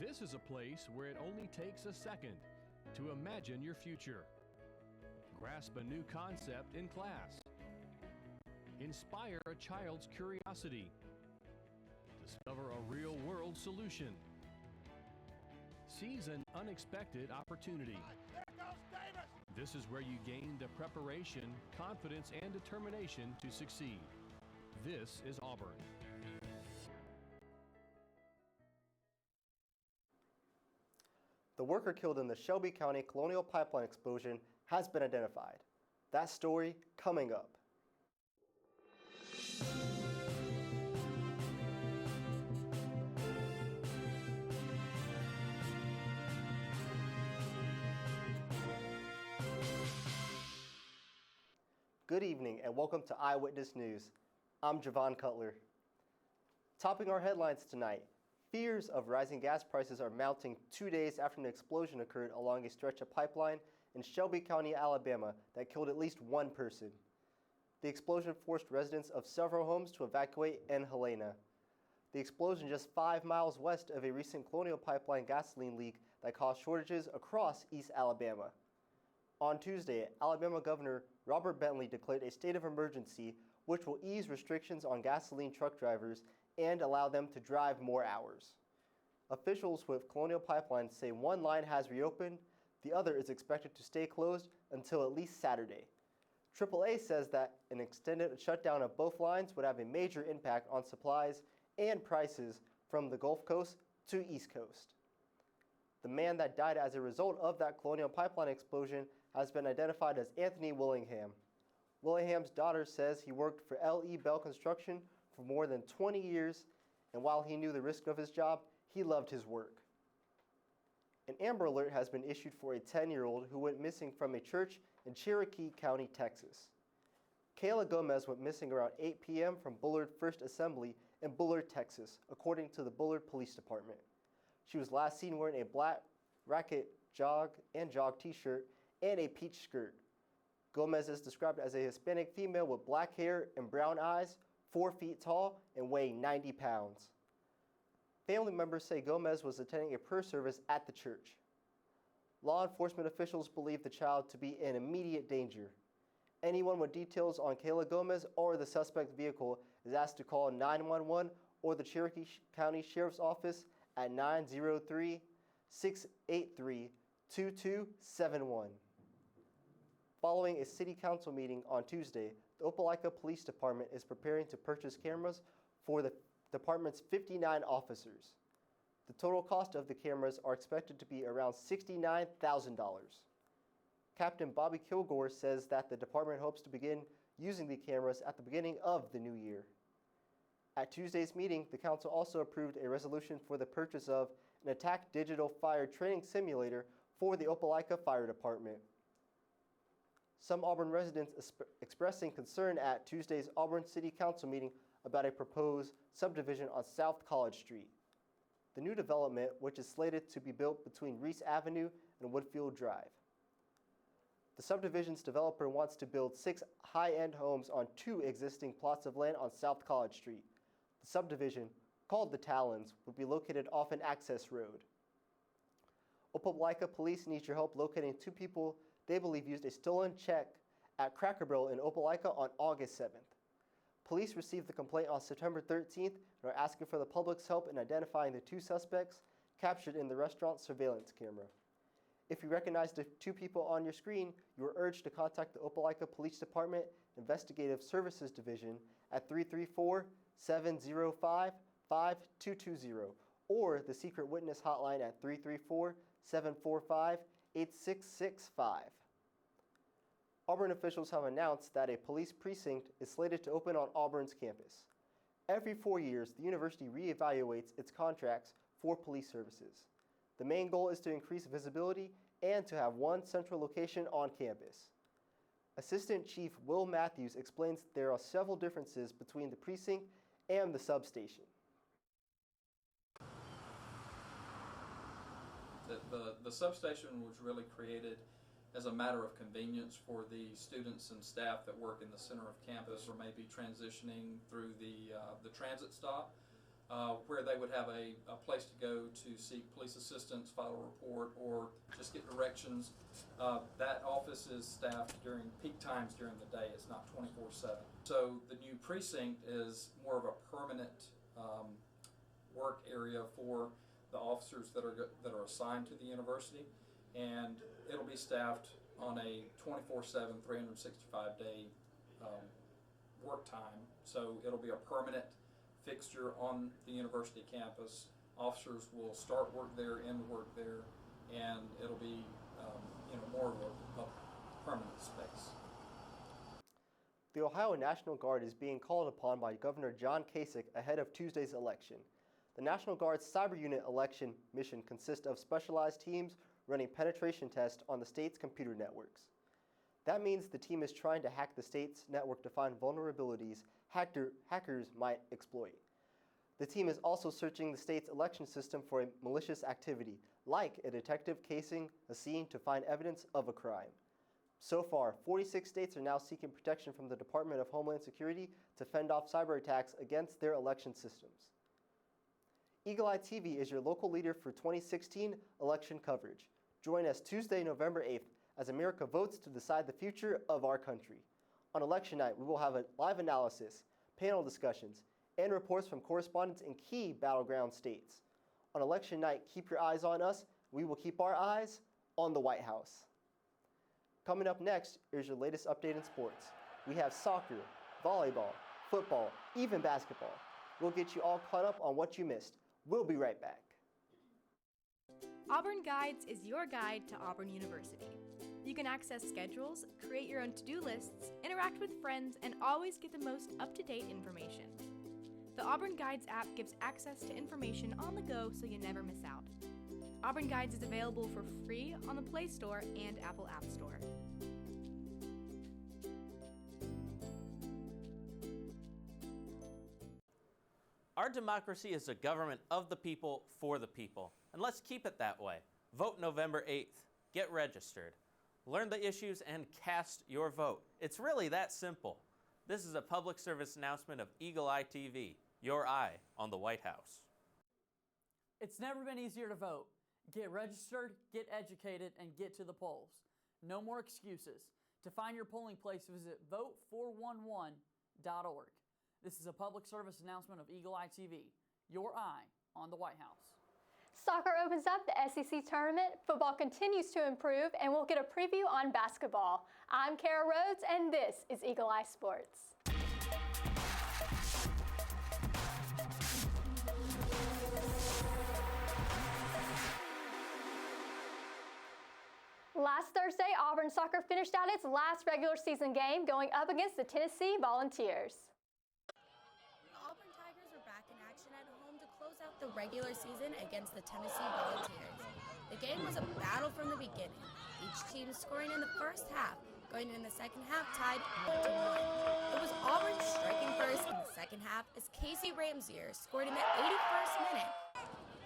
This is a place where it only takes a second to imagine your future. Grasp a new concept in class. Inspire a child's curiosity. Discover a real-world solution. Seize an unexpected opportunity. There goes Davis! This is where you gain the preparation, confidence, and determination to succeed. This is Auburn. The worker killed in the Shelby County Colonial Pipeline explosion has been identified. That story coming up. Good evening and welcome to Eyewitness News. I'm Javon Cutler. Topping our headlines tonight, fears of rising gas prices are mounting 2 days after an explosion occurred along a stretch of pipeline in Shelby County, Alabama that killed at least one person. The explosion forced residents of several homes to evacuate in Helena. The explosion just 5 miles west of a recent Colonial Pipeline gasoline leak that caused shortages across East Alabama. On Tuesday, Alabama Governor Robert Bentley declared a state of emergency, which will ease restrictions on gasoline truck drivers and allow them to drive more hours. Officials with Colonial Pipeline say one line has reopened, the other is expected to stay closed until at least Saturday. AAA says that an extended shutdown of both lines would have a major impact on supplies and prices from the Gulf Coast to East Coast. The man that died as a result of that Colonial Pipeline explosion has been identified as Anthony Willingham. Willingham's daughter says he worked for L.E. Bell Construction for more than 20 years, and while he knew the risk of his job, he loved his work. An Amber Alert has been issued for a 10-year-old who went missing from a church in Cherokee County, Texas. Kayla Gomez went missing around 8 p.m. from Bullard First Assembly in Bullard, Texas, according to the Bullard Police Department. She was last seen wearing a black racket jog t-shirt and a peach skirt. Gomez is described as a Hispanic female with black hair and brown eyes, 4 feet tall, and weighing 90 pounds. Family members say Gomez was attending a prayer service at the church. Law enforcement officials believe the child to be in immediate danger. Anyone with details on Kayla Gomez or the suspect vehicle is asked to call 911 or the Cherokee County Sheriff's Office at 903-683-2271. Following a city council meeting on Tuesday, the Opelika Police Department is preparing to purchase cameras for the department's 59 officers. The total cost of the cameras are expected to be around $69,000. Captain Bobby Kilgore says that the department hopes to begin using the cameras at the beginning of the new year. At Tuesday's meeting, the council also approved a resolution for the purchase of an attack digital fire training simulator for the Opelika Fire Department. Some Auburn residents expressing concern at Tuesday's Auburn City Council meeting about a proposed subdivision on South College Street. The new development, which is slated to be built between Reese Avenue and Woodfield Drive. The subdivision's developer wants to build 6 high-end homes on 2 existing plots of land on South College Street. The subdivision, called the Talons, would be located off an access road. Opelika police need your help locating 2 people they believe used a stolen check at Cracker Barrel in Opelika on August 7th. Police received the complaint on September 13th and are asking for the public's help in identifying the 2 suspects captured in the restaurant's surveillance camera. If you recognize the 2 people on your screen, you are urged to contact the Opelika Police Department Investigative Services Division at 334-705-5220 or the Secret Witness Hotline at 334-745-8665. Auburn officials have announced that a police precinct is slated to open on Auburn's campus. Every 4 years, the university reevaluates its contracts for police services. The main goal is to increase visibility and to have one central location on campus. Assistant Chief Will Matthews explains there are several differences between the precinct and the substation. The substation was really created as a matter of convenience for the students and staff that work in the center of campus or maybe transitioning through the transit stop. where they would have a place to go to seek police assistance, file a report, or just get directions. That office is staffed during peak times during the day. It's not 24/7. So the new precinct is more of a permanent work area for the officers that are assigned to the university, and it'll be staffed on a 24/7, 365-day work time. So it'll be a permanent fixture on the university campus. Officers will start work there, end work there, and it'll be more of a permanent space. The Ohio National Guard is being called upon by Governor John Kasich ahead of Tuesday's election. The National Guard's Cyber Unit election mission consists of specialized teams running penetration tests on the state's computer networks. That means the team is trying to hack the state's network to find vulnerabilities hackers might exploit. The team is also searching the state's election system for malicious activity, like a detective casing a scene to find evidence of a crime. So far, 46 states are now seeking protection from the Department of Homeland Security to fend off cyber attacks against their election systems. Eagle Eye TV is your local leader for 2016 election coverage. Join us Tuesday, November 8th, as America votes to decide the future of our country. On election night, we will have a live analysis, panel discussions, and reports from correspondents in key battleground states. On election night, keep your eyes on us. We will keep our eyes on the White House. Coming up next is your latest update in sports. We have soccer, volleyball, football, even basketball. We'll get you all caught up on what you missed. We'll be right back. Auburn Guides is your guide to Auburn University. You can access schedules, create your own to-do lists, interact with friends, and always get the most up-to-date information. The Auburn Guides app gives access to information on the go so you never miss out. Auburn Guides is available for free on the Play Store and Apple App Store. Our democracy is a government of the people, for the people. And let's keep it that way. Vote November 8th. Get registered. Learn the issues and cast your vote. It's really that simple. This is a public service announcement of Eagle Eye TV, your eye on the White House. It's never been easier to vote. Get registered, get educated, and get to the polls. No more excuses. To find your polling place, visit vote411.org. This is a public service announcement of Eagle Eye TV, your eye on the White House. Soccer opens up the SEC tournament, football continues to improve, and we'll get a preview on basketball. I'm Kara Rhodes, and this is Eagle Eye Sports. Last Thursday, Auburn soccer finished out its last regular season game, going up against the Tennessee Volunteers. Auburn Tigers are back in action at home to close out the regular season against the Tennessee Volunteers. The game was a battle from the beginning, each team scoring in the first half, going in the second half tied 1-1. It was Auburn striking first in the second half as Casey Ramsier scored in the 81st minute.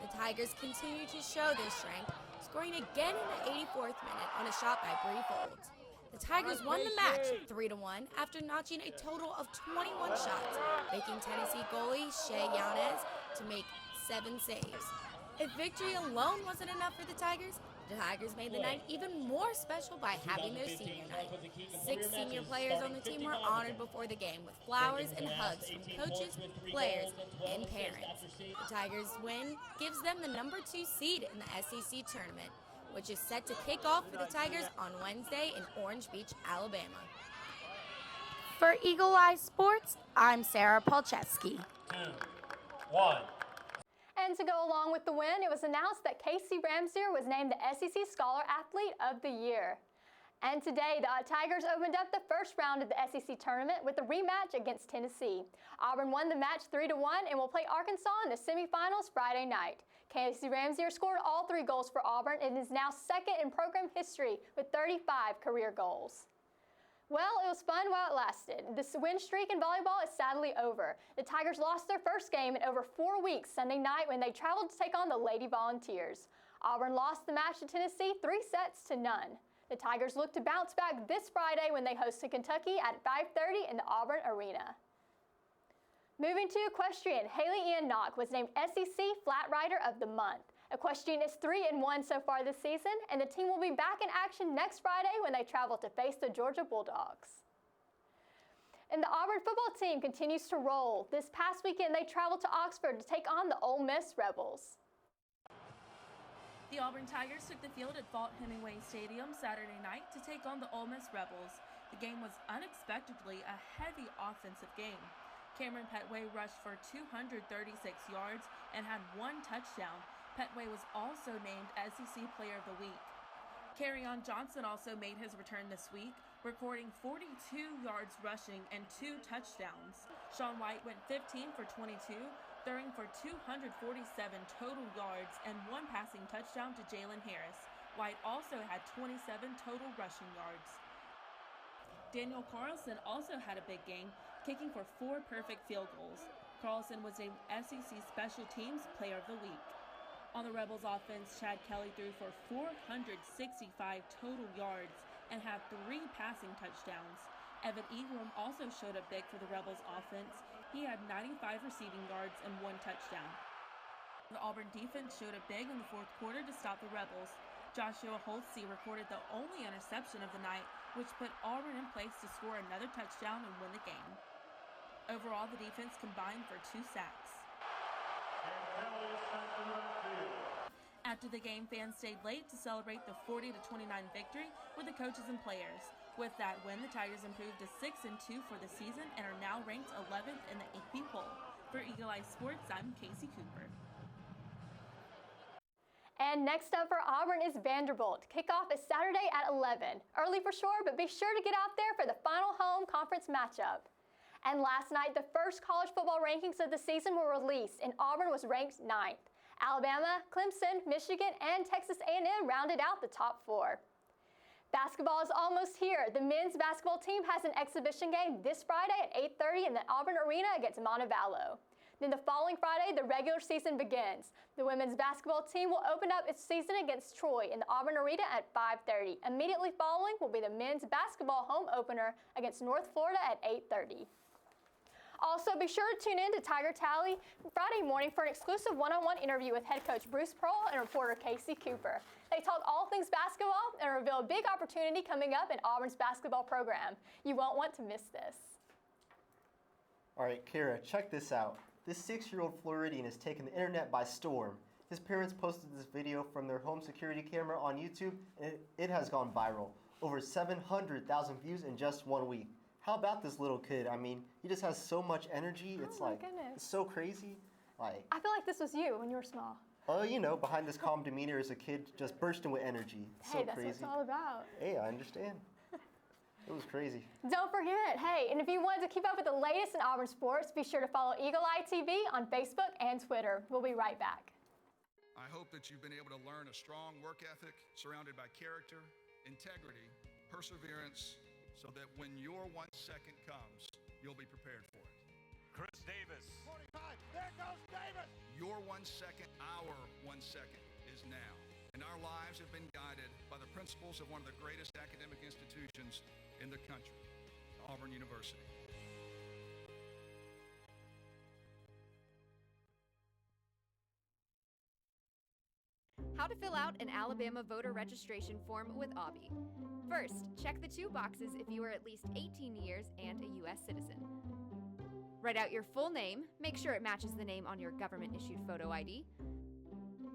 The Tigers continued to show their strength, scoring again in the 84th minute on a shot by Bree Folds. The Tigers won the match 3-1 after notching a total of 21 shots, making Tennessee goalie Shea Yanez to make 7 saves. If victory alone wasn't enough for the Tigers made the night even more special by having their senior night. 6 senior players on the team were honored before the game with flowers and hugs from coaches, players, and parents. The Tigers' win gives them the number 2 seed in the SEC tournament, which is set to kick off for the Tigers on Wednesday in Orange Beach, Alabama. For Eagle Eye Sports, I'm Sarah Polcheski. 2, 1. And to go along with the win, it was announced that Casey Ramsier was named the SEC Scholar Athlete of the Year. And today, the Tigers opened up the first round of the SEC tournament with a rematch against Tennessee. Auburn won the match 3-1 and will play Arkansas in the semifinals Friday night. Casey Ramsier scored all 3 goals for Auburn and is now second in program history with 35 career goals. Well, it was fun while it lasted. This win streak in volleyball is sadly over. The Tigers lost their first game in over 4 weeks Sunday night when they traveled to take on the Lady Volunteers. Auburn lost the match to Tennessee 3-0. The Tigers look to bounce back this Friday when they host Kentucky at 5:30 in the Auburn Arena. Moving to equestrian, Haley Ian Knock was named SEC Flat Rider of the Month. Equestrian is 3-1 so far this season, and the team will be back in action next Friday when they travel to face the Georgia Bulldogs. And the Auburn football team continues to roll. This past weekend, they traveled to Oxford to take on the Ole Miss Rebels. The Auburn Tigers took the field at Vaught-Hemingway Stadium Saturday night to take on the Ole Miss Rebels. The game was unexpectedly a heavy offensive game. Cameron Petway rushed for 236 yards and had 1 touchdown. Petway was also named SEC Player of the Week. Kerryon Johnson also made his return this week, recording 42 yards rushing and 2 touchdowns. Sean White went 15 for 22, throwing for 247 total yards and 1 passing touchdown to Jalen Harris. White also had 27 total rushing yards. Daniel Carlson also had a big game, kicking for 4 perfect field goals. Carlson was named SEC Special Teams Player of the Week. On the Rebels offense, Chad Kelly threw for 465 total yards and had 3 passing touchdowns. Evan Ingram also showed up big for the Rebels offense. He had 95 receiving yards and 1 touchdown. The Auburn defense showed up big in the 4th quarter to stop the Rebels. Joshua Holtze recorded the only interception of the night, which put Auburn in place to score another touchdown and win the game. Overall, the defense combined for 2 sacks. After the game, fans stayed late to celebrate the 40-29 victory with the coaches and players. With that win, the Tigers improved to 6-2 for the season and are now ranked 11th in the AP poll. For Eagle Eye Sports, I'm Casey Cooper. And next up for Auburn is Vanderbilt. Kickoff is Saturday at 11. Early for sure, but be sure to get out there for the final home conference matchup. And last night, the first college football rankings of the season were released, and Auburn was ranked 9th. Alabama, Clemson, Michigan, and Texas A&M rounded out the top 4. Basketball is almost here. The men's basketball team has an exhibition game this Friday at 8:30 in the Auburn Arena against Montevallo. Then the following Friday, the regular season begins. The women's basketball team will open up its season against Troy in the Auburn Arena at 5:30. Immediately following will be the men's basketball home opener against North Florida at 8:30. Also, be sure to tune in to Tiger Tally Friday morning for an exclusive one-on-one interview with head coach Bruce Pearl and reporter Casey Cooper. They talk all things basketball and reveal a big opportunity coming up in Auburn's basketball program. You won't want to miss this. All right, Kara, check this out. This 6-year-old Floridian has taken the internet by storm. His parents posted this video from their home security camera on YouTube, and it has gone viral. Over 700,000 views in just 1 week. How about this little kid? I mean, he just has so much energy. It's my like, goodness. it's so crazy. Like, I feel like this was you when you were small. oh, you know, behind this calm demeanor is a kid just bursting with energy. It's Hey, so that's crazy. what it's all about. Hey, I understand. It was crazy. Don't forget, hey, and if you want to keep up with the latest in Auburn sports, be sure to follow Eagle Eye TV on Facebook and Twitter. We'll be right back. I hope that you've been able to learn a strong work ethic surrounded by character, integrity, perseverance, so that when your 1 second comes, you'll be prepared for it. Chris Davis. 45, there goes Davis! Your 1 second, our 1 second is now. And our lives have been guided by the principles of one of the greatest academic institutions in the country, Auburn University. How to fill out an Alabama voter registration form with Aubie. First, check the 2 boxes if you are at least 18 years and a U.S. citizen. Write out your full name, make sure it matches the name on your government-issued photo ID.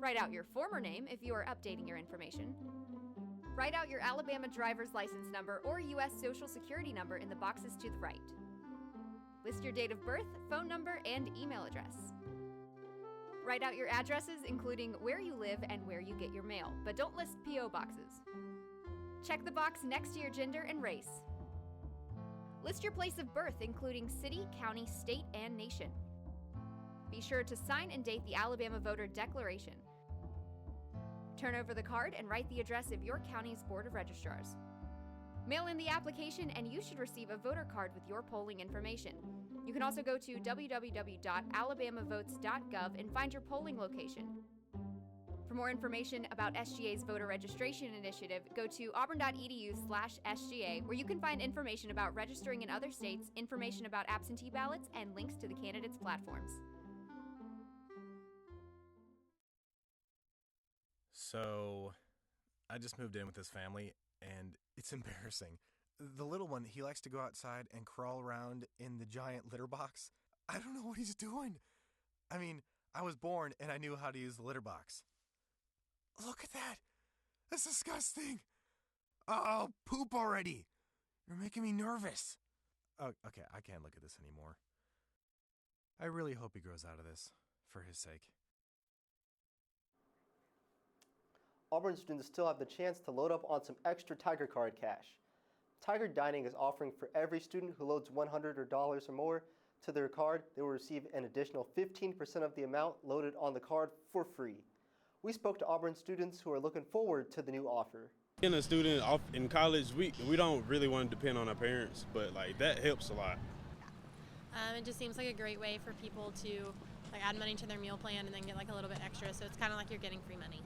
Write out your former name if you are updating your information. Write out your Alabama driver's license number or U.S. Social Security number in the boxes to the right. List your date of birth, phone number, and email address. Write out your addresses, including where you live and where you get your mail, but don't list P.O. boxes. Check the box next to your gender and race. List your place of birth, including city, county, state, and nation. Be sure to sign and date the Alabama Voter Declaration. Turn over the card and write the address of your county's Board of Registrars. Mail in the application and you should receive a voter card with your polling information. You can also go to www.alabamavotes.gov and find your polling location. For more information about SGA's voter registration initiative, go to auburn.edu/SGA, where you can find information about registering in other states, information about absentee ballots, and links to the candidates' platforms. So, I just moved in with this family, and it's embarrassing. The little one, he likes to go outside and crawl around in the giant litter box. I don't know what he's doing. I mean, I was born and I knew how to use the litter box. Look at that. That's disgusting. Oh, poop already. You're making me nervous. Oh, okay, I can't look at this anymore. I really hope he grows out of this, for his sake. Auburn students still have the chance to load up on some extra Tiger Card cash. Tiger Dining is offering for every student who loads $100 or more to their card, they will receive an additional 15% of the amount loaded on the card for free. We spoke to Auburn students who are looking forward to the new offer. Being a student in college, we don't really want to depend on our parents, but like that helps a lot. It just seems like a great way for people to like add money to their meal plan and then get like a little bit extra, so it's kind of like you're getting free money.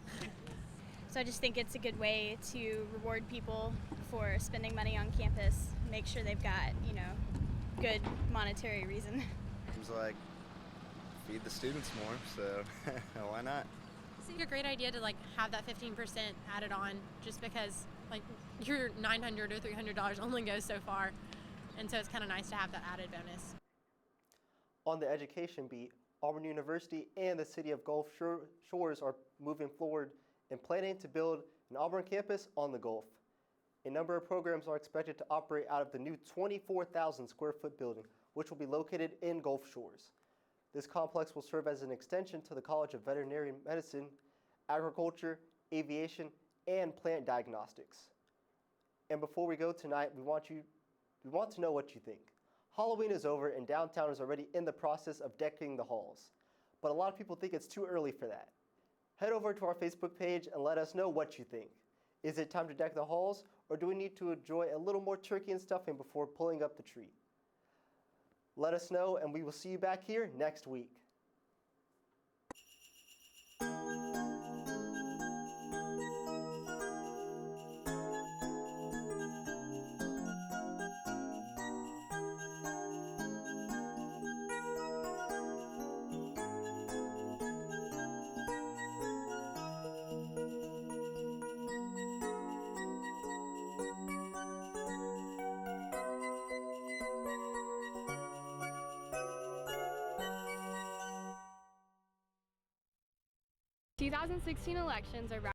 So I just think it's a good way to reward people for spending money on campus, make sure they've got, good monetary reason. Seems like feed the students more, so why not? I think a great idea to like have that 15% added on, just because like your $900 or $300 only goes so far, and so it's kind of nice to have that added bonus. On the education beat, Auburn University and the city of Gulf Shores are moving forward and planning to build an Auburn campus on the Gulf. A number of programs are expected to operate out of the new 24,000 square foot building, which will be located in Gulf Shores. This complex will serve as an extension to the College of Veterinary Medicine, Agriculture, Aviation, and Plant Diagnostics. And before we go tonight, we want to know what you think. Halloween is over and downtown is already in the process of decking the halls. But a lot of people think it's too early for that. Head over to our Facebook page and let us know what you think. Is it time to deck the halls, or do we need to enjoy a little more turkey and stuffing before pulling up the tree? Let us know, and we will see you back here next week. The 2016 elections are